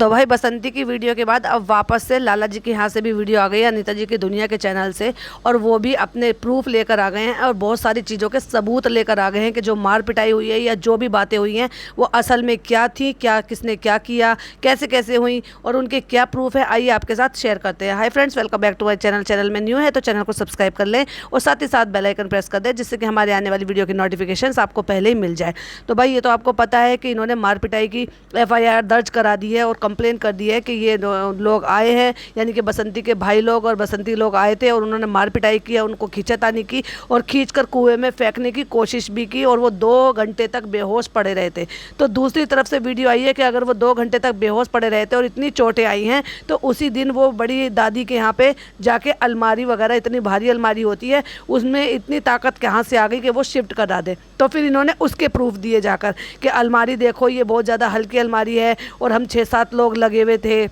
तो भाई बसंती की वीडियो के बाद अब वापस से लाला जी के यहाँ से भी वीडियो आ गई है, अनीता जी की दुनिया के चैनल से, और वो भी अपने प्रूफ लेकर आ गए हैं और बहुत सारी चीज़ों के सबूत लेकर आ गए हैं कि जो मार पिटाई हुई है या जो भी बातें हुई हैं वो असल में क्या थी, क्या किसने क्या किया, कैसे कैसे हुई और उनके क्या प्रूफ है। आइए आपके साथ शेयर करते हैं। Hi friends, welcome back to my channel. Channel में न्यू है तो चैनल को सब्सक्राइब कर लें और साथ ही साथ बेल आइकन प्रेस कर दें, जिससे कि हमारे आने वाली वीडियो की नोटिफिकेशन आपको पहले ही मिल जाए। तो भाई ये तो आपको पता है कि इन्होंने मार पिटाई की FIR दर्ज करा दी है और कंप्लेन कर दी है कि ये लोग आए हैं, यानी कि बसंती के भाई लोग और बसंती लोग आए थे और उन्होंने मार पिटाई किया, उनको खींचातानी की और खींचकर कुएं में फेंकने की कोशिश भी की और वो 2 घंटे तक बेहोश पड़े रहे थे। तो दूसरी तरफ से वीडियो आई है कि अगर वो 2 घंटे तक बेहोश पड़े रहे थे और इतनी चोटें आई हैं तो उसी दिन वो बड़ी दादी के यहाँ पे जाके अलमारी वगैरह, इतनी भारी अलमारी होती है, उसमें इतनी ताकत कहाँ से आ गई कि वो शिफ्ट करा दे। तो फिर इन्होंने उसके प्रूफ दिए जाकर कि अलमारी देखो ये बहुत ज़्यादा हल्की अलमारी है और हम 6-7 लोग लगे हुए थे,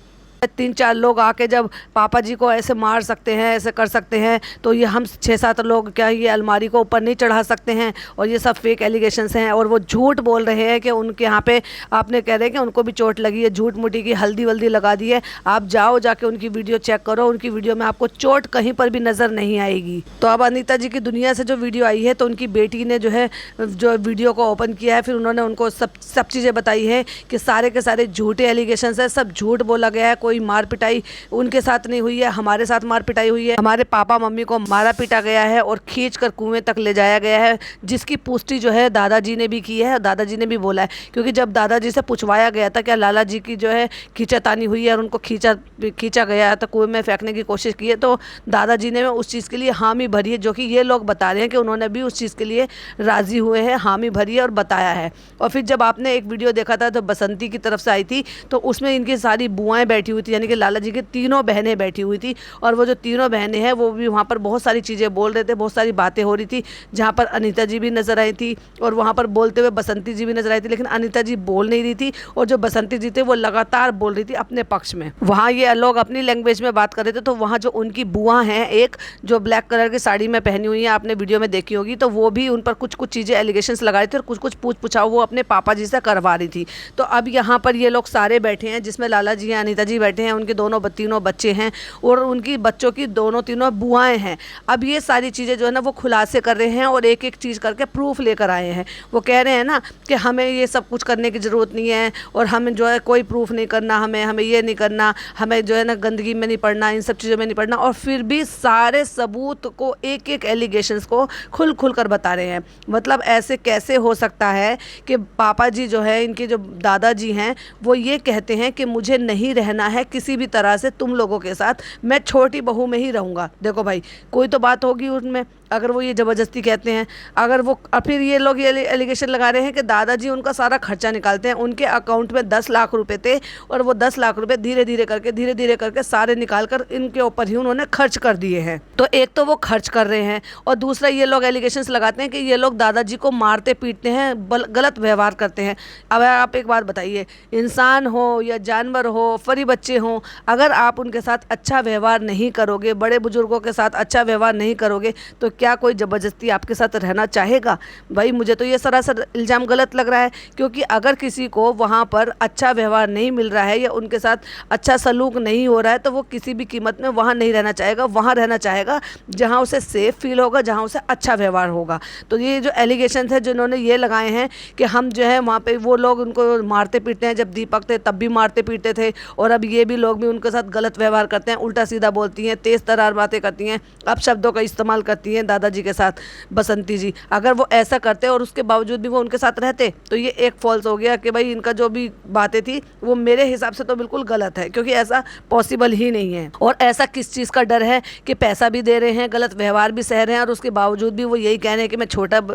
3-4 लोग आके जब पापा जी को ऐसे मार सकते हैं, ऐसे कर सकते हैं, तो ये हम 6-7 लोग क्या ये अलमारी को ऊपर नहीं चढ़ा सकते हैं। और ये सब फेक एलिगेशंस हैं और वो झूठ बोल रहे हैं कि उनके यहाँ पे आपने कह रहे हैं कि उनको भी चोट लगी है, झूठ मूठी की हल्दी वल्दी लगा दी है। आप जाओ जाके उनकी वीडियो चेक करो, उनकी वीडियो में आपको चोट कहीं पर भी नज़र नहीं आएगी। तो अब अनीता जी की दुनिया से जो वीडियो आई है तो उनकी बेटी ने जो है जो वीडियो को ओपन किया है, फिर उन्होंने उनको सब चीज़ें बताई है कि सारे के सारे झूठे एलिगेशंस है, सब झूठ बोला गया है, कोई मार पिटाई उनके साथ नहीं हुई है, हमारे साथ मार पिटाई हुई है, हमारे पापा मम्मी को मारा पीटा गया है और खींचकर कुएं तक ले जाया गया है, जिसकी पुष्टि जो है दादाजी ने भी की है। दादाजी ने भी बोला है, क्योंकि जब दादाजी से पूछवाया गया था क्या लाला जी की जो है खींचातानी हुई है और उनको खींचा गया है तो कुएं में फेंकने की कोशिश की है, तो दादाजी ने उस चीज़ के लिए हामी भरी है, जो कि ये लोग बता रहे हैं कि उन्होंने भी उस चीज़ के लिए राज़ी हुए हैं, हामी भरी है और बताया है। और फिर जब आपने एक वीडियो देखा था तो बसंती की तरफ से आई थी, तो उसमें इनकी सारी बुआएं बैठी हुई थी, यानी कि लाला जी की तीनों बहनें बैठी हुई थी और वो जो तीनों बहनें हैं वो भी वहाँ पर बहुत सारी चीज़ें बोल रहे थे, बहुत सारी बातें हो रही थी, जहाँ पर अनीता जी भी नज़र आई थी और वहाँ पर बोलते हुए बसंती जी भी नज़र आई थी, लेकिन अनीता जी बोल नहीं रही थी और जो बसंती जी थे वो लगातार बोल रही थी अपने पक्ष में। वहाँ ये लोग अपनी लैंग्वेज में बात कर रहे थे, तो वहाँ जो उनकी बुआ हैं, एक जो ब्लैक कलर की साड़ी में पहनी हुई है, आपने वीडियो में देखी होगी, तो वो भी उन पर कुछ कुछ चीज़ें एलिगेशंस लगा रही थी और कुछ कुछ पूछ पूछाओ वो अपने पापा जी से करवा रही थी। तो अब यहाँ पर ये लोग सारे बैठे हैं, जिसमें लाला जी हैं, अनीता जी बैठे हैं, उनके तीनों बच्चे हैं और उनकी बच्चों की तीनों बुआएं हैं। अब ये सारी चीज़ें जो है ना वो खुलासे कर रहे हैं और एक एक चीज़ करके प्रूफ लेकर आए हैं। वो कह रहे हैं ना कि हमें ये सब कुछ करने की ज़रूरत नहीं है और हमें जो है कोई प्रूफ नहीं करना, हमें ये नहीं करना, हमें जो है ना गंदगी में नहीं पड़ना, इन सब चीज़ों में नहीं पड़ना, और फिर भी सारे सबूत को, एक एक एलिगेशंस को खुल कर बता रहे हैं। मतलब ऐसे कैसे हो सकता है कि पापा जी जो है, इनके जो दादाजी हैं, वो ये कहते हैं कि मुझे नहीं रहना है किसी भी तरह से तुम लोगों के साथ, मैं छोटी बहू में ही रहूँगा। देखो भाई, कोई तो बात होगी उनमें, अगर वो ये ज़बरदस्ती कहते हैं, अगर वो फिर ये लोग ये एलिगेशन लगा रहे हैं कि दादाजी उनका सारा खर्चा निकालते हैं, उनके अकाउंट में 10 लाख रुपए थे और वो 10 लाख रुपए धीरे धीरे करके सारे निकाल कर इनके ऊपर ही उन्होंने खर्च कर दिए हैं। तो एक तो वो खर्च कर रहे हैं और दूसरा ये लोग एलिगेशंस लगाते हैं कि ये लोग दादाजी को मारते पीटते हैं, गलत व्यवहार करते हैं। अब आप एक बात बताइए, इंसान हो या जानवर हो, फरी बच्चे हों, अगर आप उनके साथ अच्छा व्यवहार नहीं करोगे, बड़े बुजुर्गों के साथ अच्छा व्यवहार नहीं करोगे, तो क्या कोई ज़बरदस्ती आपके साथ रहना चाहेगा? भाई मुझे तो ये सरासर इल्ज़ाम गलत लग रहा है, क्योंकि अगर किसी को वहाँ पर अच्छा व्यवहार नहीं मिल रहा है या उनके साथ अच्छा सलूक नहीं हो रहा है, तो वो किसी भी कीमत में वहाँ नहीं रहना चाहेगा। वहाँ रहना चाहेगा जहाँ उसे सेफ़ फील होगा, जहाँ उसे अच्छा व्यवहार होगा। तो ये जो एलिगेशन है जिन्होंने ये लगाए हैं कि हम जो है वहाँ पर वो लोग उनको मारते पीटते हैं, जब दीपक थे तब भी मारते पीटते थे और अब ये भी लोग भी उनके साथ गलत व्यवहार करते हैं, उल्टा सीधा बोलती हैं, तेज़ तरार बातें करती हैं, अपशब्दों का इस्तेमाल करती हैं दादाजी के साथ बसंती जी। अगर वो ऐसा करते और उसके बावजूद भी वो उनके साथ रहते तो ये एक फॉल्स हो गया कि भाई इनका जो भी बातें थी वो मेरे हिसाब से तो बिल्कुल गलत है, क्योंकि ऐसा पॉसिबल ही नहीं है। और ऐसा किस चीज़ का डर है कि पैसा भी दे रहे हैं, गलत व्यवहार भी सह रहे हैं और उसके बावजूद भी वो यही कह रहे हैं कि मैं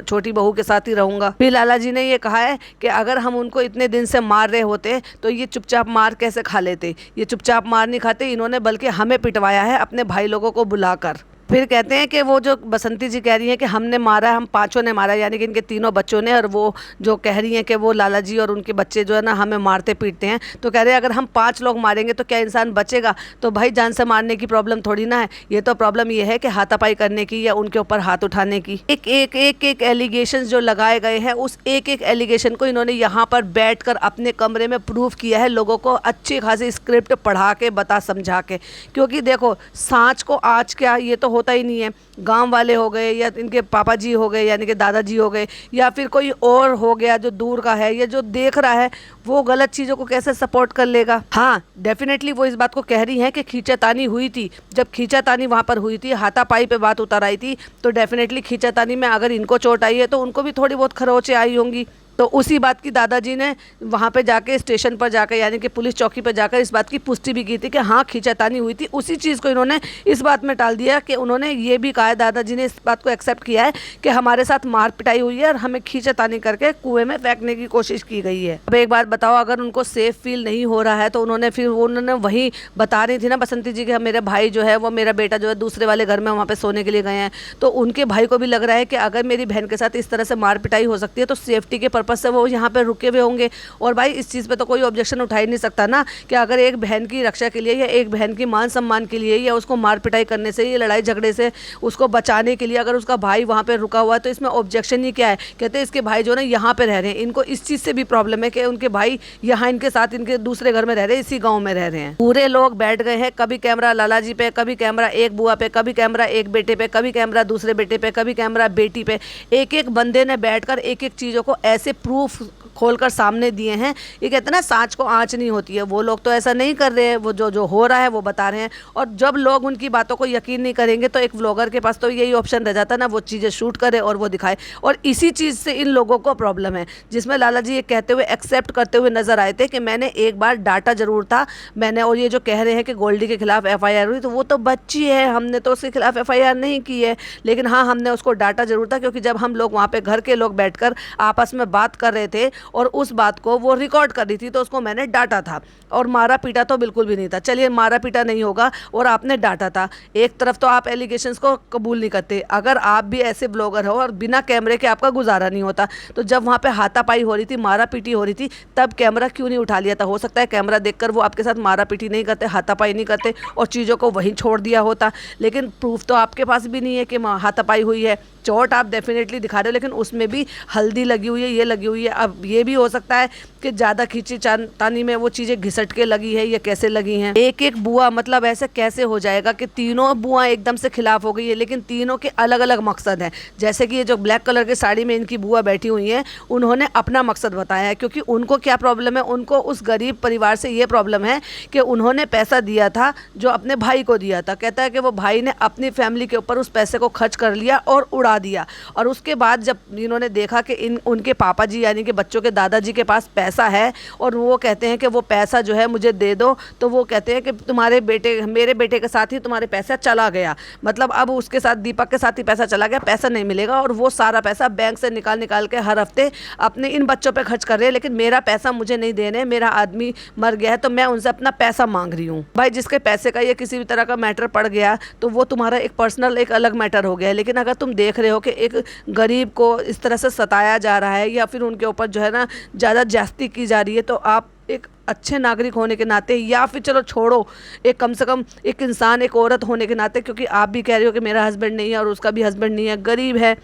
छोटी बहू के साथ ही रहूँगा। फिर लाला जी ने ये कहा है कि अगर हम उनको इतने दिन से मार रहे होते तो ये चुपचाप मार कैसे खा लेते। ये चुपचाप मार नहीं खाते, इन्होंने बल्कि हमें पिटवाया है अपने भाई लोगों को बुलाकर। फिर कहते हैं कि वो जो बसंती जी कह रही हैं कि हमने मारा, हम पांचों ने मारा, यानी कि इनके तीनों बच्चों ने, और वो जो कह रही हैं कि वो लाला जी और उनके बच्चे जो है ना हमें मारते पीटते हैं। तो कह रहे हैं अगर हम 5 लोग मारेंगे तो क्या इंसान बचेगा? तो भाई जान से मारने की प्रॉब्लम थोड़ी ना है, ये तो प्रॉब्लम ये है कि हाथापाई करने की या उनके ऊपर हाथ उठाने की। एक एक एक एक एलिगेशन जो लगाए गए हैं, उस एक एक एलिगेशन को इन्होंने यहाँ पर बैठकर अपने कमरे में प्रूव किया है, लोगों को अच्छी खासी स्क्रिप्ट पढ़ा के बता समझा के। क्योंकि देखो सांच को आज क्या, ये तो होता ही नहीं है। गांव वाले हो गए या इनके पापा जी हो गए यानी कि दादाजी हो गए, या फिर कोई और हो गया जो दूर का है या जो देख रहा है, वो गलत चीज़ों को कैसे सपोर्ट कर लेगा? हाँ डेफिनेटली वो इस बात को कह रही हैं कि खींचातानी हुई थी। जब खींचातानी वहाँ पर हुई थी, हाथापाई पे बात उतर आई थी, तो डेफिनेटली खींचातानी में अगर इनको चोट आई है तो उनको भी थोड़ी बहुत खरोंचें आई होंगी। तो उसी बात की दादाजी ने वहाँ पे जाके स्टेशन पर जाकर यानी कि पुलिस चौकी पर जाकर इस बात की पुष्टि भी की थी कि हाँ खींचातानी हुई थी। उसी चीज़ को इन्होंने इस बात में टाल दिया कि उन्होंने ये भी कहा, दादाजी ने इस बात को एक्सेप्ट किया है कि हमारे साथ मार पिटाई हुई है और हमें खींचातानी करके कुएं में फेंकने की कोशिश की गई है। अब एक बात बताओ, अगर उनको सेफ फील नहीं हो रहा है तो उन्होंने वही बता रही थी ना बसंती जी कि मेरे भाई जो है वो, मेरा बेटा जो है दूसरे वाले घर में वहाँ पे सोने के लिए गए हैं। तो उनके भाई को भी लग रहा है कि अगर मेरी बहन के साथ इस तरह से मार पिटाई हो सकती है तो सेफ्टी के पर्पज से वो यहाँ पे रुके हुए होंगे। और भाई इस चीज़ पे तो कोई ऑब्जेक्शन उठा ही नहीं सकता ना कि अगर एक बहन की रक्षा के लिए या एक बहन की मान सम्मान के लिए या उसको मार पिटाई करने से या लड़ाई झगड़े से उसको बचाने के लिए अगर उसका भाई वहाँ पे रुका हुआ है तो इसमें ऑब्जेक्शन ही क्या है? कहते हैं इसके भाई जो ना यहाँ पे रह रहे हैं, इनको इस चीज़ से भी प्रॉब्लम है कि उनके भाई यहाँ इनके साथ इनके दूसरे घर में रह रहे हैं, इसी गाँव में रह रहे हैं। पूरे लोग बैठ गए हैं, कभी कैमरा लाला जी पे, कभी कैमरा एक बुआ पे, कभी कैमरा एक बेटे पे, कभी कैमरा दूसरे बेटे पे, कभी कैमरा बेटी पे। एक एक बंदे ने बैठकर एक एक चीज़ों को ऐसे प्रूफ खोलकर सामने दिए हैं। ये कहते हैं ना सांच को आँच नहीं होती है, वो लोग तो ऐसा नहीं कर रहे हैं, वो जो हो रहा है वो बता रहे हैं। और जब लोग उनकी बातों को यकीन नहीं करेंगे तो एक व्लॉगर के पास तो यही ऑप्शन रह जाता है ना, वो चीज़ें शूट करे और वो दिखाए। और इसी चीज़ से इन लोगों को प्रॉब्लम है, जिसमें लाला जी ये कहते हुए एक्सेप्ट करते हुए नजर आए थे कि मैंने एक बार डांटा जरूर था मैंने। और ये जो कह रहे हैं कि गोल्डी के खिलाफ FIR हुई, तो वो तो बच्ची है, हमने तो उसके खिलाफ FIR नहीं की है, लेकिन हाँ हमने उसको डांटा जरूर था। क्योंकि जब हम लोग वहाँ पे घर के लोग बैठकर आपस में बात कर रहे थे और उस बात को वो रिकॉर्ड कर रही थी, तो उसको मैंने डांटा था। और मारा पीटा तो बिल्कुल भी नहीं था। चलिए मारा पीटा नहीं होगा और आपने डांटा था, एक तरफ तो आप एलिगेशंस को कबूल नहीं करते। अगर आप भी ऐसे ब्लॉगर हो और बिना कैमरे के आपका गुजारा नहीं होता, तो जब वहाँ पे हाथापाई हो रही थी, मारा पीटी हो रही थी, तब कैमरा क्यों नहीं उठा लिया था? हो सकता है कैमरा देखकर वो आपके साथ मारा पीटी नहीं करते, हाथापाई नहीं करते और चीज़ों को वहीं छोड़ दिया होता। लेकिन प्रूफ तो आपके पास भी नहीं है कि हाथापाई हुई है। चोट आप डेफिनेटली दिखा रहे हो, लेकिन उसमें भी हल्दी लगी हुई है, ये लगी हुई है। अब ये भी हो सकता है कि ज़्यादा खींची तानी में वो चीज़ें घिसट के लगी है या कैसे लगी हैं। एक एक बुआ, मतलब ऐसे कैसे हो जाएगा कि तीनों बुआ एकदम से खिलाफ हो गई है, लेकिन तीनों के अलग अलग मकसद हैं। जैसे कि ये जो ब्लैक कलर की साड़ी में इनकी बुआ बैठी हुई हैं, उन्होंने अपना मकसद बताया है। क्योंकि उनको क्या प्रॉब्लम है, उनको उस गरीब परिवार से ये प्रॉब्लम है कि उन्होंने पैसा दिया था जो अपने भाई को दिया था। कहता है कि वो भाई ने अपनी फैमिली के ऊपर उस पैसे को खर्च कर लिया और उड़ा दिया। और उसके बाद जब इन्होंने देखा कि उनके पापा जी यानी कि बच्चों के दादाजी के पास पैसा है और वो कहते हैं कि वो पैसा जो है मुझे दे दो, तो वो कहते हैं कि तुम्हारे बेटे, मेरे बेटे के साथ ही तुम्हारे पैसा चला गया, मतलब अब उसके साथ, दीपक के साथ ही पैसा चला गया, पैसा नहीं मिलेगा। और वो सारा पैसा बैंक से निकाल के हर हफ्ते अपने इन बच्चों पे खर्च कर रहे हैं, लेकिन मेरा पैसा मुझे नहीं देने, मेरा आदमी मर गया है तो मैं उनसे अपना पैसा मांग रही हूँ। भाई जिसके पैसे का ये किसी भी तरह का मैटर पड़ गया तो वो तुम्हारा एक पर्सनल एक अलग मैटर हो गया। लेकिन अगर तुम देख रहे हो कि एक गरीब को इस तरह से सताया जा रहा है या फिर उनके ऊपर जो है ना ज़्यादा ज्यादती की जा रही है, तो आप एक अच्छे नागरिक होने के नाते, या फिर चलो छोड़ो, एक कम से कम एक इंसान, एक औरत होने के नाते, क्योंकि आप भी कह रहे हो कि मेरा हस्बैंड नहीं है और उसका भी हस्बैंड नहीं है, गरीब है।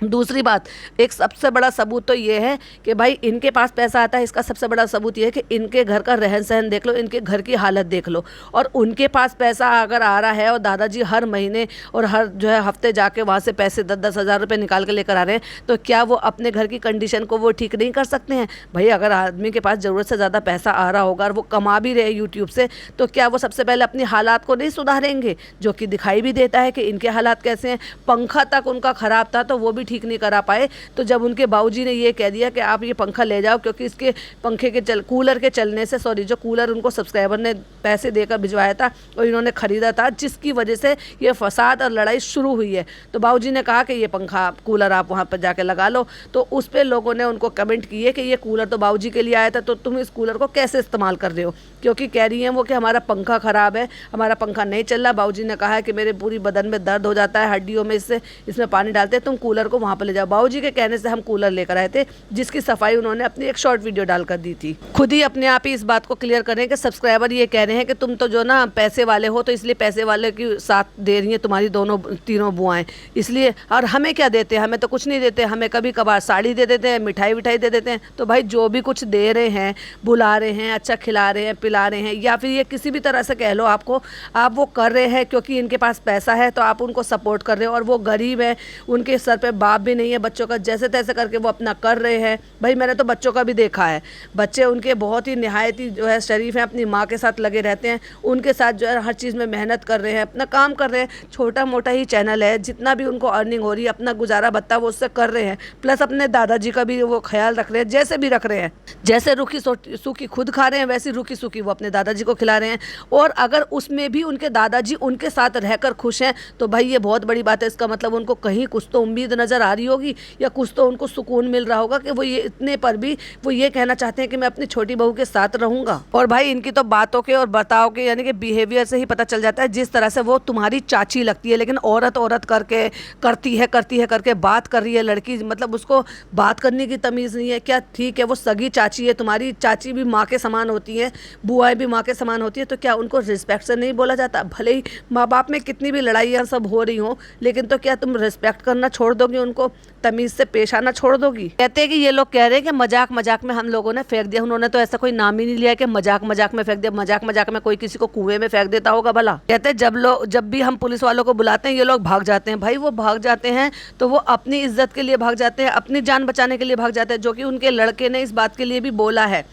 दूसरी बात, एक सबसे बड़ा सबूत तो ये है कि भाई इनके पास पैसा आता है, इसका सबसे बड़ा सबूत ये है कि इनके घर का रहन सहन देख लो, इनके घर की हालत देख लो। और उनके पास पैसा अगर आ रहा है और दादाजी हर महीने और हर जो है हफ्ते जाके वहाँ से पैसे 10-10 हज़ार रुपये निकाल के लेकर आ रहे हैं, तो क्या वो अपने घर की कंडीशन को वो ठीक नहीं कर सकते हैं? भाई अगर आदमी के पास ज़रूरत से ज़्यादा पैसा आ रहा होगा और वो कमा भी रहे यूट्यूब से, तो क्या वो सबसे पहले अपनी हालात को नहीं सुधारेंगे? जो कि दिखाई भी देता है कि इनके हालात कैसे हैं। पंखा तक उनका ख़राब था तो वो भी ठीक नहीं करा पाए, तो जब उनके बाबूजी ने ये कह दिया कि आप ये पंखा ले जाओ, क्योंकि इसके पंखे के कूलर के चलने से, सॉरी, जो कूलर उनको सब्सक्राइबर ने पैसे देकर भिजवाया था और इन्होंने ख़रीदा था, जिसकी वजह से ये फसाद और लड़ाई शुरू हुई है। तो बाबूजी ने कहा कि ये पंखा कूलर आप वहाँ पर जाके लगा लो। तो उस पर लोगों ने उनको कमेंट किए कि ये कूलर तो बाबूजी के लिए आया था, तो तुम इस कूलर को कैसे इस्तेमाल कर रहे हो, क्योंकि कह रही हैं वो कि हमारा पंखा ख़राब है, हमारा पंखा नहीं चल रहा। बाबूजी ने कहा है कि मेरे पूरी बदन में दर्द हो जाता है, हड्डियों में, इसमें पानी डालते हैं, तुम कूलर को वहाँ पर ले जाओ। बाबूजी के कहने से हम कूलर लेकर आए थे, जिसकी सफाई उन्होंने अपनी एक शॉर्ट वीडियो डालकर दी थी। खुद ही अपने आप ही इस बात को क्लियर करें कि सब्सक्राइबर ये कह रहे हैं कि तुम तो जो ना पैसे वाले हो, तो इसलिए पैसे वाले की साथ दे रही हैं तुम्हारी तीनों बुआएं, इसलिए। और हमें क्या देते हैं, हमें तो कुछ नहीं देते, हमें कभी कभार साड़ी दे देते हैं, मिठाई विठाई दे देते हैं। तो भाई जो भी कुछ दे रहे हैं, बुला रहे हैं, अच्छा खिला रहे हैं, पिला रहे हैं, या फिर ये किसी भी तरह से कह लो आपको, आप वो कर रहे हैं क्योंकि इनके पास पैसा है, तो आप उनको सपोर्ट कर रहे हो। और वो गरीब है, उनके सर पे बाप भी नहीं है, बच्चों का जैसे तैसे करके वो अपना कर रहे हैं। भाई मैंने तो बच्चों का भी देखा है, बच्चे उनके बहुत ही निहायत ही जो है शरीफ हैं, अपनी माँ के साथ लगे रहते हैं, उनके साथ जो है हर चीज़ में मेहनत कर रहे हैं, अपना काम कर रहे हैं। छोटा मोटा ही चैनल है, जितना भी उनको अर्निंग हो रही है, अपना गुजारा भत्ता वो उससे कर रहे हैं, प्लस अपने दादाजी का भी वो ख्याल रख रहे हैं, जैसे भी रख रहे हैं। जैसे रूखी सूखी खुद खा रहे हैं, वैसी रूखी सूखी वो अपने दादाजी को खिला रहे हैं। और अगर उसमें भी उनके दादाजी उनके साथ रहकर खुश हैं, तो भाई ये बहुत बड़ी बात है। इसका मतलब उनको कहीं कुछ तो उम्मीद नज़र आ रही होगी, या कुछ तो उनको सुकून मिल रहा होगा कि वो ये इतने पर भी वो ये कहना चाहते हैं कि मैं अपनी छोटी बहू के साथ रहूँगा। और भाई इनकी तो बातों के और बर्ताव के, यानी कि बिहेवियर से ही पता चल जाता है, जिस तरह से वो तुम्हारी चाची लगती है, लेकिन औरत करके करती है करके बात कर रही है लड़की, मतलब उसको बात करने की तमीज़ नहीं है क्या? ठीक है, वो सगी चाची है, तुम्हारी चाची भी माँ के समान होती है, बुआएं भी माँ के समान होती है, तो क्या उनको रिस्पेक्ट से नहीं बोला जाता? भले ही माँ बाप में कितनी भी लड़ाइयाँ सब हो रही हों, लेकिन तो क्या तुम रिस्पेक्ट करना छोड़ दोगे, उनको तमीज़ से पेश आना छोड़ दोगी? कहते हैं कि ये लोग कह रहे हैं कि मजाक मजाक में हम लोगों ने फेंक दिया। उन्होंने तो ऐसा कोई नाम ही नहीं लिया कि मजाक मजाक में फेंक दिया। मजाक मजाक में कोई किसी को कुएं में फेंक देता होगा भला? कहते हैं जब भी हम पुलिस वालों को बुलाते हैं, ये लोग भाग जाते हैं। भाई वो भाग जाते हैं तो वो अपनी इज्जत के लिए भाग जाते हैं, अपनी जान बचाने के लिए भाग जाते हैं, जो कि उनके लड़के ने इस बात के लिए भी बोला है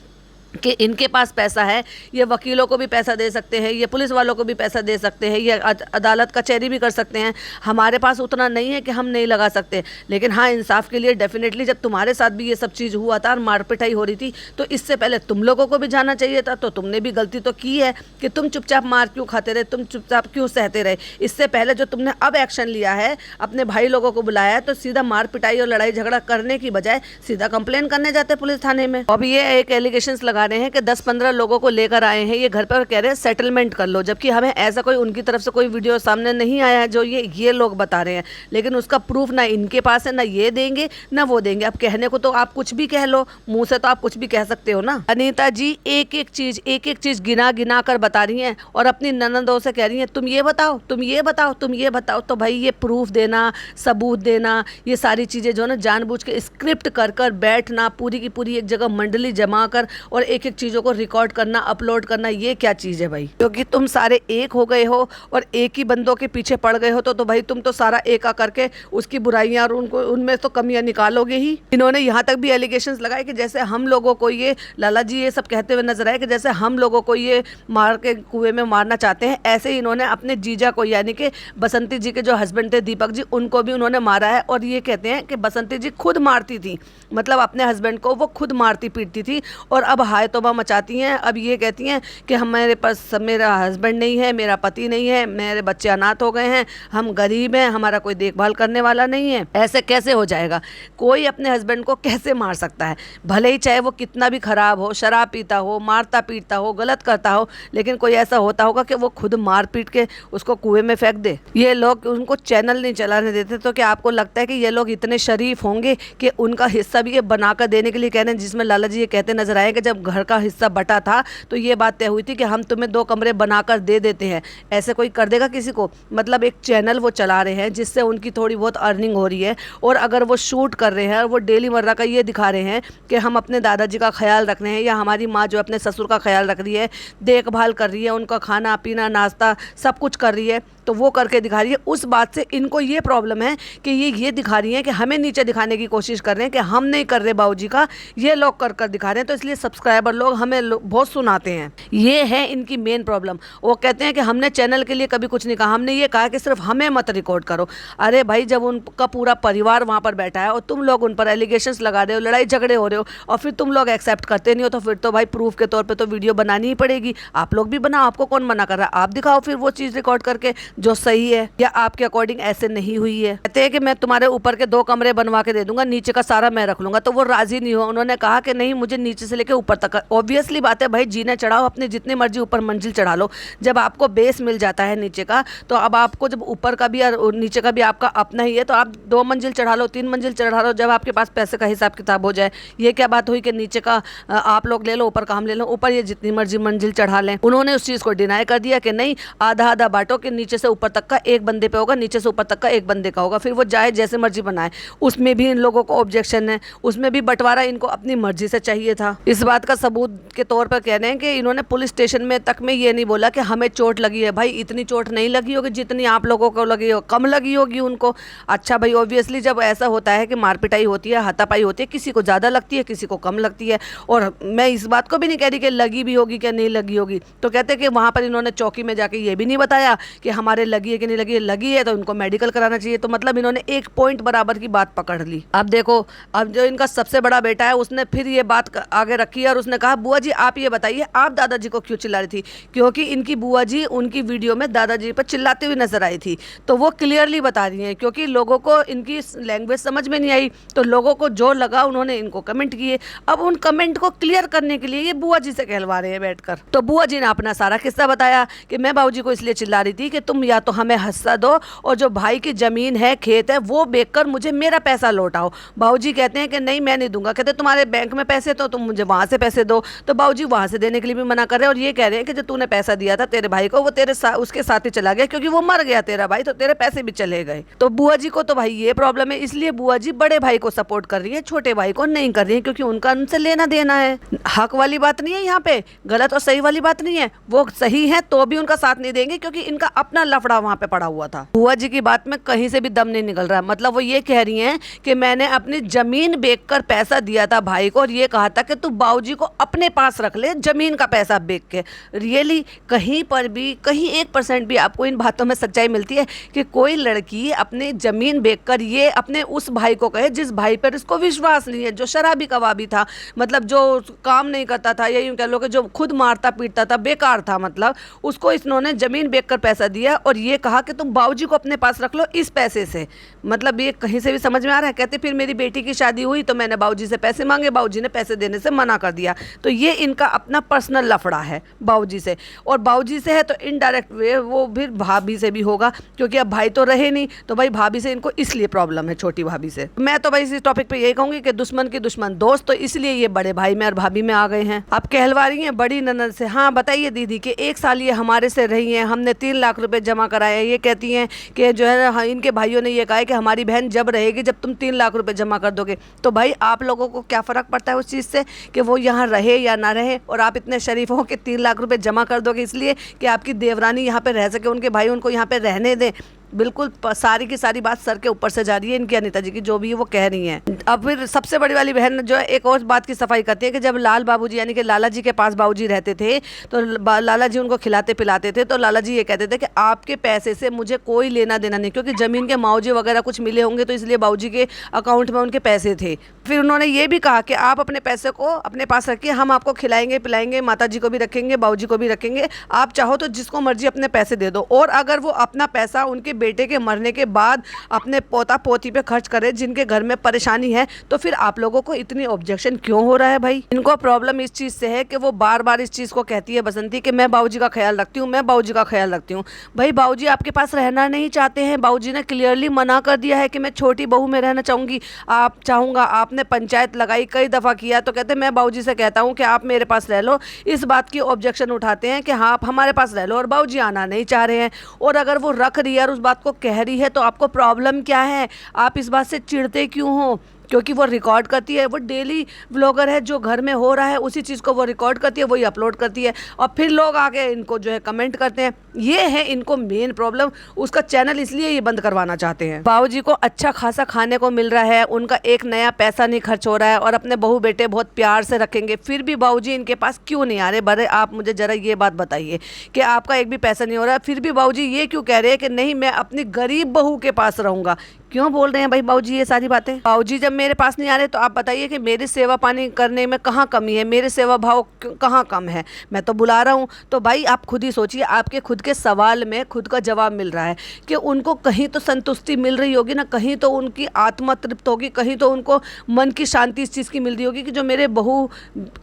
कि इनके पास पैसा है, ये वकीलों को भी पैसा दे सकते हैं, ये पुलिस वालों को भी पैसा दे सकते हैं, ये अदालत कचहरी भी कर सकते हैं। हमारे पास उतना नहीं है कि हम नहीं लगा सकते। लेकिन हाँ, इंसाफ के लिए डेफिनेटली जब तुम्हारे साथ भी ये सब चीज़ हुआ था और मारपिटाई हो रही थी, तो इससे पहले तुम लोगों को भी जाना चाहिए था। तो तुमने भी गलती तो की है कि तुम चुपचाप मार क्यों खाते रहे, तुम चुपचाप क्यों सहते रहे। इससे पहले जो तुमने अब एक्शन लिया है, अपने भाई लोगों को बुलाया है, तो सीधा मार पिटाई और लड़ाई झगड़ा करने की बजाय सीधा कंप्लेन करने जाते पुलिस थाने में। अब ये एक एलिगेशंस लगा रहे हैं कि 10-15 लोगों को लेकर आए हैं ये घर पर और कह रहे हैं सेटलमेंट कर लो, जबकि हमें ऐसा कोई उनकी तरफ से कोई वीडियो सामने नहीं आया है जो ये लोग बता रहे हैं। लेकिन उसका प्रूफ ना इनके पास है, ना ये देंगे ना वो देंगे। अब कहने को तो आप कुछ भी कह लो, मुंह से तो आप कुछ भी कह सकते हो ना। अनीता जी एक एक चीज गिना कर बता रही हैं और अपनी ननदों से कह रही हैं तुम ये बताओ, तुम ये बताओ, तुम ये बताओ। तो भाई ये प्रूफ देना, सबूत देना, ये सारी चीज़ें जो है ना जानबूझ के स्क्रिप्ट कर बैठना, पूरी की पूरी एक जगह मंडली जमा कर और एक एक चीज़ों को रिकॉर्ड करना, अपलोड करना, ये क्या चीज़ है भाई? क्योंकि तुम सारे एक हो गए हो और एक ही बंदों के पीछे पड़ गए हो, तो भाई तुम तो सारा एक करके उसकी बुराइयां और उनको उनमें तो कमियां निकालोगे ही। इन्होंने यहाँ तक भी एलिगेशंस लगाए कि जैसे हम लोगों को ये लाला जी ये सब कहते हुए नजर आए कि जैसे हम लोगों को ये मार के कुएं में मारना चाहते हैं, ऐसे ही इन्होंने अपने जीजा को, यानी कि बसंती जी के जो हस्बैंड थे दीपक जी, उनको भी उन्होंने मारा है। और ये कहते हैं कि बसंती जी खुद मारती थी, मतलब अपने हस्बैंड को वो खुद मारती पीटती थी और अब हाय तौबा मचाती हैं। अब ये कहती हैं कि हमारे पास मेरा हस्बैंड नहीं है, मेरा पति नहीं है, मेरे बच्चे अनाथ हो गए हैं, हम गरीब हैं, हमारा कोई देखभाल करने वाला नहीं है। ऐसे कैसे हो जाएगा? कोई अपने हस्बैंड को कैसे मार सकता है? भले ही चाहे वो कितना भी खराब हो, शराब पीता हो, मारता पीटता हो, गलत करता हो, लेकिन कोई ऐसा होता होगा कि वो खुद मार पीट के उसको कुएं में फेंक दे? ये लोग उनको चैनल नहीं चलाने देते, तो क्या आपको लगता है कि ये लोग इतने शरीफ होंगे कि उनका हिस्सा भी ये बनाकर देने के लिए कह रहे हैं? जिसमें लाला जी ये कहते नजर आए कि जब घर का हिस्सा बटा था तो ये बात तय हुई थी कि हम तुम्हें 2 कमरे बनाकर दे देते हैं। ऐसे कोई कर देगा किसी को? मतलब एक चैनल वो चला रहे हैं जिससे उनकी थोड़ी बहुत अर्निंग हो रही है, और अगर वो शूट कर रहे हैं और वो डेली मर्रा का ये दिखा रहे हैं कि हम अपने दादाजी का ख्याल रख रहे हैं, या हमारी माँ जो अपने ससुर का ख्याल रख रही है, देखभाल कर रही है, उनका खाना पीना नाश्ता सब कुछ कर रही है, तो वो करके दिखा रही है, उस बात से इनको ये प्रॉब्लम है कि ये दिखा रही हैं कि हमें नीचे दिखाने की कोशिश कर रहे हैं कि हम नहीं कर रहे बाबूजी का, ये लोग कर दिखा रहे हैं। तो इसलिए सब्सक्राइब सब्सक्राइबर लोग हमें बहुत सुनाते हैं। ये है इनकी मेन प्रॉब्लम। वो कहते हैं कि हमने चैनल के लिए कभी कुछ नहीं कहा, हमने ये कहा कि सिर्फ हमें मत रिकॉर्ड करो। अरे भाई, जब उनका पूरा परिवार वहाँ पर बैठा है और तुम लोग उन पर एलिगेशंस लगा रहे हो, लड़ाई झगड़े हो रहे हो, और फिर तुम लोग एक्सेप्ट करते नहीं हो, तो फिर तो भाई प्रूफ के तौर पर तो वीडियो बनानी ही पड़ेगी। आप लोग भी बनाओ, आपको कौन मना कर रहा है? आप दिखाओ फिर वो चीज़ रिकॉर्ड करके जो सही है या आपके अकॉर्डिंग ऐसे नहीं हुई है। कहते हैं कि मैं तुम्हारे ऊपर के 2 कमरे बनवा के दे दूंगा, नीचे का सारा मैं रख लूंगा। तो वो राजी नहीं हो, उन्होंने कहा कि नहीं, मुझे नीचे से लेके ऊपर तक। ऑब्वियसली बात है भाई, जीने चढ़ाओ, अपने जितनी मर्जी ऊपर मंजिल चढ़ा लो। जब आपको बेस मिल जाता है नीचे का, तो अब आपको जब ऊपर का भी और नीचे का भी आपका अपना ही है, तो आप 2 मंजिल चढ़ा लो, 3 मंजिल चढ़ा लो, जब आपके पास पैसे का हिसाब किताब हो जाए। ये क्या बात हुई कि नीचे का आप लोग ले लो, ऊपर का हम ले लो, ऊपर ये जितनी मर्जी मंजिल चढ़ा लें। उन्होंने उस चीज़ को डिनाई कर दिया कि नहीं, आधा आधा बांटो, कि नीचे से ऊपर तक का एक बंदे पे होगा, नीचे से ऊपर तक का एक बंदे का होगा, फिर वो जाए जैसे मर्जी बनाए। उसमें भी इन लोगों को ऑब्जेक्शन है, उसमें भी बंटवारा इनको अपनी मर्जी से चाहिए था। इस बात का सबूत के तौर पर कह रहे हैं कि इन्होंने पुलिस स्टेशन में तक में ये नहीं बोला कि हमें चोट लगी है। भाई, इतनी चोट नहीं लगी होगी जितनी आप लोगों को लगी हो, कम लगी होगी उनको। अच्छा भाई, ऑब्वियसली जब ऐसा होता है कि मारपिटाई होती है, हाथापाई होती है, किसी को ज़्यादा लगती है, किसी को कम लगती है। और मैं इस बात को भी नहीं कह रही कि लगी भी होगी क्या नहीं लगी होगी। तो कहते हैं कि वहाँ पर इन्होंने चौकी में जाके ये भी नहीं बताया कि हमारे लगी है कि नहीं लगी है। लगी है तो इनको मेडिकल कराना चाहिए। तो मतलब इन्होंने एक पॉइंट बराबर की बात पकड़ ली। अब देखो, अब जो इनका सबसे बड़ा बेटा है, उसने फिर ये बात आगे रखी है और उसने कहा, बुआ जी आप ये बताइए, आप दादाजी को क्यों चिल्ला रही थी? क्योंकि इनकी बुआ जी उनकी वीडियो में दादाजी पर चिल्लाते हुए नजर आई थी। तो वो क्लियरली बता रही हैं, क्योंकि लोगों को इनकी लैंग्वेज समझ में नहीं आई, तो लोगों को जो लगा उन्होंने इनको कमेंट किए। अब उन कमेंट को क्लियर करने के लिए ये बुआ जी से कहलवा रहे हैं बैठकर। तो बुआ जी ने अपना सारा किस्सा बताया कि मैं बाबूजी को इसलिए चिल्ला रही थी कि तुम या तो हमें हिस्सा दो, और जो भाई की जमीन है, खेत है, वो बेचकर मुझे मेरा पैसा लौटाओ। बाबूजी कहते हैं कि नहीं, मैं नहीं दूंगा। कहते तुम्हारे बैंक में पैसे तो तुम मुझे वहां से पैसे दो। तो बाबूजी वहां से देने के लिए भी मना कर रहे हैं, और ये कह रहे हैं कि जो तूने पैसा दिया था तेरे भाई को, वो तेरे उसके साथ ही चला गया, क्योंकि वो मर गया तेरा भाई, तो तेरे पैसे भी चले गए। तो बुआ जी को तो भाई ये प्रॉब्लम है, इसलिए बुआ जी बड़े भाई को सपोर्ट कर रही है, छोटे भाई को नहीं कर रही है, क्योंकि उनका उनसे लेना देना है। हक वाली बात नहीं है यहाँ पे, गलत और सही वाली बात नहीं है। वो सही है तो भी उनका साथ नहीं देंगे, क्योंकि इनका अपना लफड़ा वहां पे पड़ा हुआ था। बुआ जी की बात में कहीं से भी दम नहीं निकल रहा। मतलब वो ये कह रही हैं कि मैंने अपनी जमीन बेचकर पैसा दिया था भाई को, और ये कहा था कि तू बाबूजी को अपने पास रख ले, जमीन का पैसा बेच के। रियली कहीं पर भी, कहीं 1% भी आपको इन बातों में सच्चाई मिलती है कि कोई लड़की अपनी जमीन बेचकर ये अपने उस भाई को कहे जिस भाई पर इसको विश्वास नहीं है, जो शराबी कबाबी था, मतलब जो काम नहीं करता था, या यूं कह लो कि जो खुद मारता पीटता था, बेकार था, मतलब उसको इन्होंने जमीन बेचकर पैसा दिया और ये कहा कि तुम बाबूजी को अपने पास रख लो इस पैसे से। मतलब ये कहीं से भी समझ में आ रहा है। कहते फिर मेरी बेटी की शादी हुई तो मैंने बाबूजी से पैसे मांगे, बाबूजी ने पैसे देने से मना कर दिया। तो ये इनका अपना पर्सनल लफड़ा है बाबूजी से, और बाबूजी से है तो इनडायरेक्ट वे वो फिर भाभी से भी होगा, क्योंकि अब भाई तो रहे नहीं, तो भाई भाभी से इनको इसलिए प्रॉब्लम है, छोटी भाभी से। मैं तो भाई इस टॉपिक पे यही कहूंगी कि दुश्मन की दुश्मन दोस्त, तो इसलिए ये बड़े भाई में और भाभी में आ गए हैं। अब कहलवा रही हैं बड़ी ननद से, हाँ बताइए दीदी कि 1 साल ये हमारे से रही हैं, हमने 3 लाख रुपए जमा कराए। ये कहती हैं कि जो है हाँ, इनके भाइयों ने ये कहा है कि हमारी बहन जब रहेगी जब तुम 3 लाख रुपए जमा कर दोगे। तो भाई आप लोगों को क्या फ़र्क पड़ता है उस चीज़ से कि वो यहाँ रहे या ना रहे, और आप इतने शरीफ हो कि 3 लाख रुपए जमा कर दोगे इसलिए कि आपकी देवरानी यहाँ पे रह सके, उनके भाई उनको यहाँ पे रहने दें। बिल्कुल सारी की सारी बात सर के ऊपर से जा रही है इनकी अनीता जी की, जो भी है वो कह रही हैं। अब फिर सबसे बड़ी वाली बहन जो है एक और बात की सफाई करती है कि जब लाल बाबूजी यानी कि लाला जी के पास बाबूजी रहते थे तो लाला जी उनको खिलाते पिलाते थे, तो लाला जी ये कहते थे कि आपके पैसे से मुझे कोई लेना देना नहीं, क्योंकि ज़मीन के मुआवजे वगैरह कुछ मिले होंगे तो इसलिए बाबूजी के अकाउंट में उनके पैसे थे। फिर उन्होंने ये भी कहा कि आप अपने पैसे को अपने पास रखिए, हम आपको खिलाएंगे पिलाएंगे, माता जी को भी रखेंगे, बाबूजी को भी रखेंगे, आप चाहो तो जिसको मर्जी अपने पैसे दे दो, और अगर वो अपना पैसा उनके बेटे के मरने के बाद अपने पोता पोती पे खर्च करे जिनके घर में परेशानी है, तो फिर आप लोगों को इतनी ऑब्जेक्शन क्यों हो रहा है भाई? इनको प्रॉब्लम इस चीज़ से है कि वो बार बार इस चीज़ को कहती है बसंती कि मैं बाबूजी का ख्याल रखती हूँ, मैं बाबूजी का ख्याल रखती हूँ। भाई बाबूजी आपके पास रहना नहीं चाहते हैं, बाबूजी ने क्लियरली मना कर दिया है कि मैं छोटी बहू में रहना चाहूँगी, आप चाहूँगा। आपने पंचायत लगाई, कई दफ़ा किया, तो कहते मैं बाबूजी से कहता हूँ कि आप मेरे पास रह लो। इस बात की ऑब्जेक्शन उठाते हैं कि हाँ आप हमारे पास रह लो, और बाबूजी आना नहीं चाह रहे हैं। और अगर वो रख रही है और उस बात को कह रही है तो आपको प्रॉब्लम क्या है? आप इस बात से चिढ़ते क्यों हो? क्योंकि वो रिकॉर्ड करती है, वो डेली व्लॉगर है, जो घर में हो रहा है उसी चीज़ को वो रिकॉर्ड करती है, वही अपलोड करती है और फिर लोग आके इनको जो है कमेंट करते हैं। ये है इनको मेन प्रॉब्लम। उसका चैनल इसलिए ये बंद करवाना चाहते हैं। बाबूजी को अच्छा खासा खाने को मिल रहा है, उनका एक नया पैसा नहीं खर्च हो रहा है और अपने बहू बेटे बहुत प्यार से रखेंगे, फिर भी बाबूजी इनके पास क्यों नहीं आ रहे? बड़े आप मुझे जरा ये बात बताइए कि आपका एक भी पैसा नहीं हो रहा है, फिर भी बाबूजी ये क्यों कह रहे हैं कि नहीं मैं अपनी गरीब बहू के पास रहूंगा? क्यों बोल रहे हैं भाई बाबूजी ये सारी बातें? बाबूजी जब मेरे पास नहीं आ रहे तो आप बताइए कि मेरी सेवा पानी करने में कहाँ कमी है, मेरे सेवा भाव कहाँ कम है? मैं तो बुला रहा हूँ। तो भाई आप खुद ही सोचिए, आपके खुद के सवाल में खुद का जवाब मिल रहा है कि उनको कहीं तो संतुष्टि मिल रही होगी ना, कहीं तो उनकी आत्मा तृप्त होगी, कहीं तो उनको मन की शांति इस चीज़ की मिल रही होगी कि जो मेरे बहू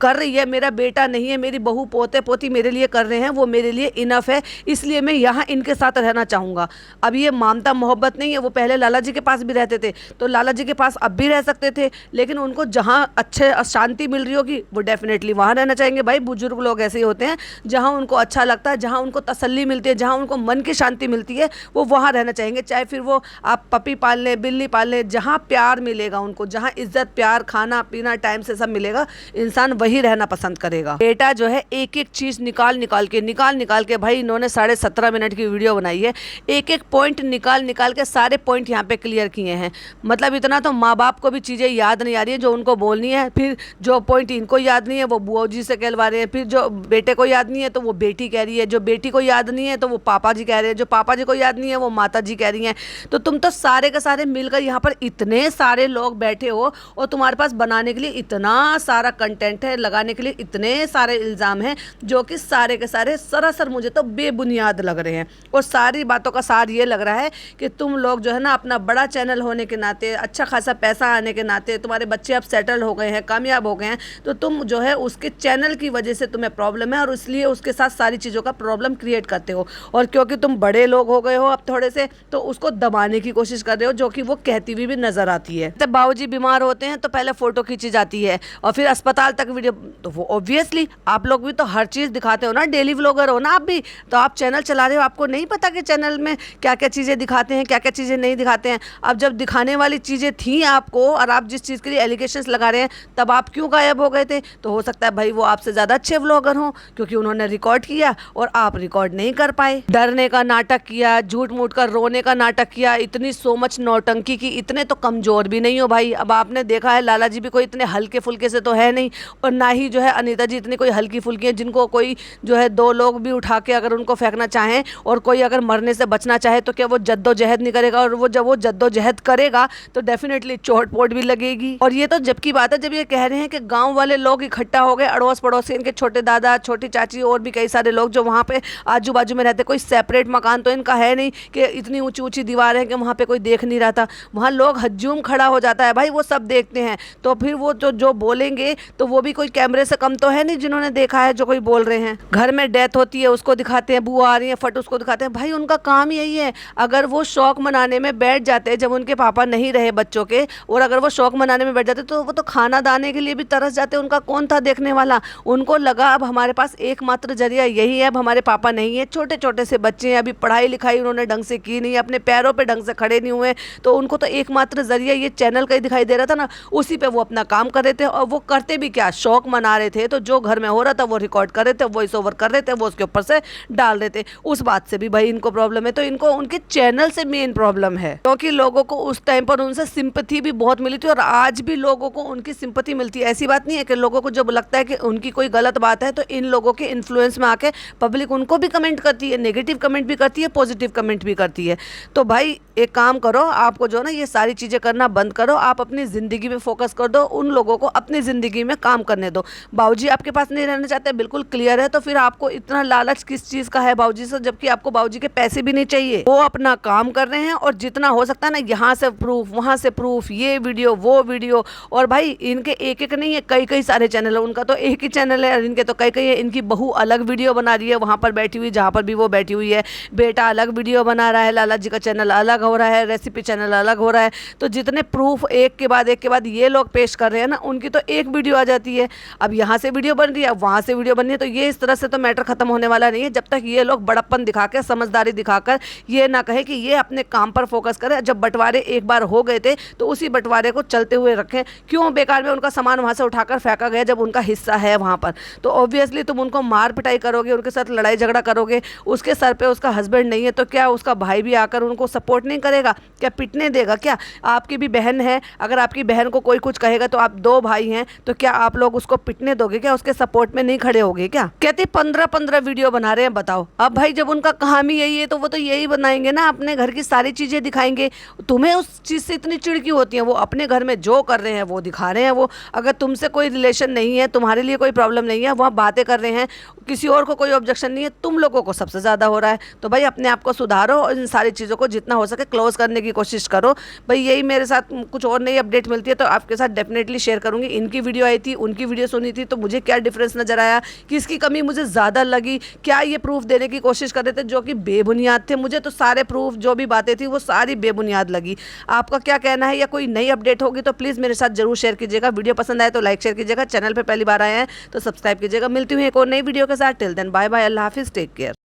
कर रही है, मेरा बेटा नहीं है, मेरी बहू पोते पोती मेरे लिए कर रहे हैं, वो मेरे लिए इनफ है, इसलिए मैं यहाँ इनके साथ रहना चाहूँगा। अब ये ममता मोहब्बत नहीं है। वो पहले लाला जी के पास भी रहते थे तो लाला जी के पास अब भी रह सकते थे, लेकिन उनको जहाँ अच्छे शांति मिल रही होगी वो डेफिनेटली वहाँ रहना चाहेंगे। भाई बुजुर्ग लोग ऐसे ही होते हैं, जहाँ उनको अच्छा लगता है, जहाँ उनको तसल्ली मिलती है, जहाँ उनको मन की शांति मिलती है, वो वहाँ रहना चाहेंगे। चाहे फिर वो आप पपी पाल लें, बिल्ली पाल लें, जहाँ प्यार मिलेगा उनको, जहाँ इज्जत प्यार खाना पीना टाइम से सब मिलेगा, इंसान वही रहना पसंद करेगा। बेटा जो है एक एक चीज़ निकाल निकाल के भाई इन्होंने 17.5 मिनट की वीडियो बनाई है, एक एक पॉइंट निकाल के सारे पॉइंट यहाँ पे क्लियर किए हैं। मतलब इतना तो माँ बाप को भी चीज़ें याद नहीं आ रही है जो उनको बोलनी है, फिर जो पॉइंट इनको याद नहीं है वो बुआ जी से कहलवा रहे हैं, फिर जो बेटे को याद नहीं है तो वो बेटी कह रही है, जो बेटी को याद नहीं है तो वो पापा जी कह रहे हैं, जो पापा जी को याद नहीं है वो माता जी कह रही हैं। तो तुम तो सारे के सारे मिलकर यहाँ पर इतने सारे लोग बैठे हो और तुम्हारे पास बनाने के लिए इतना सारा कंटेंट है, लगाने के लिए इतने सारे इल्ज़ाम हैं जो कि सारे के सारे सरासर मुझे तो बेबुनियाद लग रहे हैं। और सारी बातों का सार ये लग रहा है कि तुम लोग जो है ना अपना बड़ा चैनल होने के नाते, अच्छा खासा पैसा आने के नाते, तुम्हारे बच्चे अब सेटल हो गए हैं, कामयाब हो गए हैं, तो तुम जो है उसके चैनल की वजह से तुम्हें प्रॉब्लम है और इसलिए उसके साथ सारी चीज़ों का प्रॉब्लम क्रिएट करते हो। और क्योंकि तुम बड़े लोग हो गए हो अब थोड़े से, तो उसको दबाने की कोशिश कर रहे हो, जो कि वो कहती हुई भी नजर आती है। जब बाबूजी बीमार होते हैं तो पहले फोटो खींची जाती है और फिर अस्पताल तक वीडियो, तो वो ऑब्वियसली आप लोग भी तो हर चीज़ दिखाते हो ना, डेली व्लॉगर हो ना आप भी, तो आप चैनल चला रहे हो, आपको नहीं पता कि चैनल में क्या क्या चीज़ें दिखाते हैं, क्या क्या चीज़ें नहीं दिखाते हैं। अब जब दिखाने वाली चीज़ें थी आपको और आप जिस चीज़ के लिए एलिगेशंस लगा रहे हैं, तब आप क्यों गायब हो गए थे? तो हो सकता है भाई वो आपसे ज़्यादा अच्छे व्लॉगर हों, क्योंकि उन्होंने रिकॉर्ड किया और आप रिकॉर्ड नहीं कर पाए। डरने का नाटक किया, झूठ मूठ कर रोने का नाटक किया, इतनी सो मच नौटंकी की, इतने तो कमज़ोर भी नहीं हो भाई। अब आपने देखा है लाला जी भी कोई इतने हल्के फुल्के से तो है नहीं, और ना ही जो है अनीता जी इतनी कोई हल्की फुल्की है जिनको कोई जो है 2 लोग भी उठा के अगर उनको फेंकना चाहें और कोई अगर मरने से बचना चाहे तो क्या वो जद्दोजहद नहीं करेगा? और वो जब वो जद्दोजहद करेगा तो डेफिनेटली चोट पोट भी लगेगी। और ये तो जब की बात है जब ये कह रहे हैं कि गांव वाले लोग इकट्ठा हो गए, अड़ोस पड़ोस के, इनके छोटे दादा छोटी चाची और भी कई सारे लोग जो वहाँ पे आजू बाजू में रहते, कोई सेपरेट मकान तो इनका है नहीं कि इतनी ऊंची ऊंची दीवार है कि वहाँ पे कोई देख नहीं रहा था। वहाँ लोग हज्जूम खड़ा हो जाता है भाई, वो सब देखते हैं, तो फिर वो जो बोलेंगे तो वो भी कोई कैमरे से कम तो है नहीं जिन्होंने देखा है जो कोई बोल रहे हैं। घर में डेथ होती है उसको दिखाते हैं, बुआ आ रही है फट उसको दिखाते हैं। भाई उनका काम यही है। अगर वो शौक मनाने में बैठ जाते जब उनके पापा नहीं रहे बच्चों के, और अगर वो शौक मनाने में बैठ जाते तो वो तो खाना दाने के लिए भी तरस जाते। उनका कौन था देखने वाला? उनको लगा अब हमारे पास एकमात्र जरिया यही है, अब हमारे पापा नहीं है, छोटे छोटे से बच्चे हैं, अभी पढ़ाई लिखाई उन्होंने ढंग से की नहीं, अपने पैरों पे ढंग से खड़े नहीं हुए, तो उनको तो एकमात्र जरिया ये चैनल का ही दिखाई दे रहा था ना, उसी पे वो अपना काम कर रहे थे। और वो करते भी क्या, शौक मना रहे थे, तो जो घर में हो रहा था वो रिकॉर्ड कर रहे थे, वॉइस ओवर कर रहे थे, वो उसके ऊपर से डाल रहे थे। उस बात से भी भाई इनको प्रॉब्लम है, तो इनको उनके चैनल से मेन प्रॉब्लम है, क्योंकि लोगों को उस टाइम पर उनसे सिंपैथी भी बहुत मिली थी और आज भी लोगों को उनकी सिंपैथी मिलती है। ऐसी बात नहीं है कि लोगों को जब लगता है कि उनकी कोई गलत बात है तो इन लोगों के इन्फ्लुएंस में आके पब्लिक उनको भी कमेंट करती है, नेगेटिव कमेंट भी करती है, पॉजिटिव कमेंट भी करती है। तो भाई एक काम करो, आपको जो ना ये सारी चीज़ें करना बंद करो, आप अपनी ज़िंदगी में फोकस कर दो, उन लोगों को अपनी ज़िंदगी में काम करने दो। बाबूजी आपके पास नहीं रहना चाहते, बिल्कुल क्लियर है, तो फिर आपको इतना लालच किस चीज़ का है बाबूजी से, जबकि आपको बाबूजी के पैसे भी नहीं चाहिए। वो अपना काम कर रहे हैं और जितना हो सकता है ना, यहाँ से प्रूफ वहाँ से प्रूफ, ये वीडियो वो वीडियो। और भाई इनके एक एक नहीं है, कई कई सारे चैनल है, उनका तो एक ही चैनल है, इनके तो कई कई है। इनकी बहू अलग वीडियो बना रही है वहाँ पर बैठी हुई, जहाँ पर भी वो बैठी हुई है, बेटा अलग वीडियो बना रहा है, लाला जी का चैनल अलग हो रहा है, रेसिपी चैनल अलग हो रहा है। तो जितने प्रूफ एक के बाद ये लोग पेश कर रहे हैं ना, उनकी तो एक वीडियो आ जाती है। अब यहाँ से वीडियो बन रही है, अब वहाँ से वीडियो बन रही है, तो ये इस तरह से तो मैटर खत्म होने वाला नहीं है जब तक ये लोग बड़प्पन दिखाकर, समझदारी दिखाकर ये ना कहे कि ये अपने काम पर फोकस करे। जब बंटवारे एक बार हो गए थे तो उसी बंटवारे को चलते हुए रखें। क्यों बेकार में उनका सामान वहाँ से उठाकर फेंका गया जब उनका हिस्सा है वहाँ पर? तो ऑब्वियसली तुम उनको मार पिटाई करोगे, उनके साथ लड़ाई झगड़ा करोगे। उसके सर पे उसका हस्बैंड नहीं है तो क्या उसका भाई भी आकर उनको सपोर्ट नहीं करेगा? क्या पिटने देगा क्या? आपकी भी बहन है, अगर आपकी बहन को कोई कुछ कहेगा तो आप 2 भाई हैं, तो क्या आप लोग उसको पिटने दोगे क्या? उसके सपोर्ट में नहीं खड़े होगे क्या? कहती 15-15 वीडियो बना रहे हैं, बताओ। अब भाई जब उनका काम ही यही है तो वो तो यही बनाएंगे ना, अपने घर की सारी चीजें दिखाएंगे। तुम्हें उस चीज से इतनी चिढ़ क्यों होती है? वो अपने घर में जो कर रहे हैं वो दिखा रहे हैं। वो अगर तुमसे कोई रिलेशन नहीं है, तुम्हारे लिए कोई प्रॉब्लम नहीं है, वहाँ बातें कर रहे हैं, किसी और को कोई ऑब्जेक्शन नहीं है, तुम लोगों को सबसे ज़्यादा हो रहा है। तो भाई अपने आप को सुधारो और इन सारी चीज़ों को जितना हो सके क्लोज करने की कोशिश करो। भाई यही मेरे साथ कुछ और नई अपडेट मिलती है तो आपके साथ डेफिनेटली शेयर करूँगी। इनकी वीडियो आई थी, उनकी वीडियो सुनी थी, तो मुझे क्या डिफरेंस नज़र आया, किसकी कमी मुझे ज़्यादा लगी, क्या ये प्रूफ देने की कोशिश कर रहे थे जो कि बेबुनियाद थे? मुझे तो सारे प्रूफ जो भी बातें थी वो सारी बेबुनियाद लगी। आपका क्या कहना है? या कोई नई अपडेट होगी तो प्लीज़ मेरे साथ जरूर शेयर कीजिएगा। वीडियो पसंद आए तो लाइक शेयर कीजिएगा। चैनल पर पहली बार आए हैं तो सब्सक्राइब कीजिएगा। मिलती हूँ एक और नई वीडियो के साथ। टिल देन बाय बाय, अल्लाह हाफिज़, टेक केयर।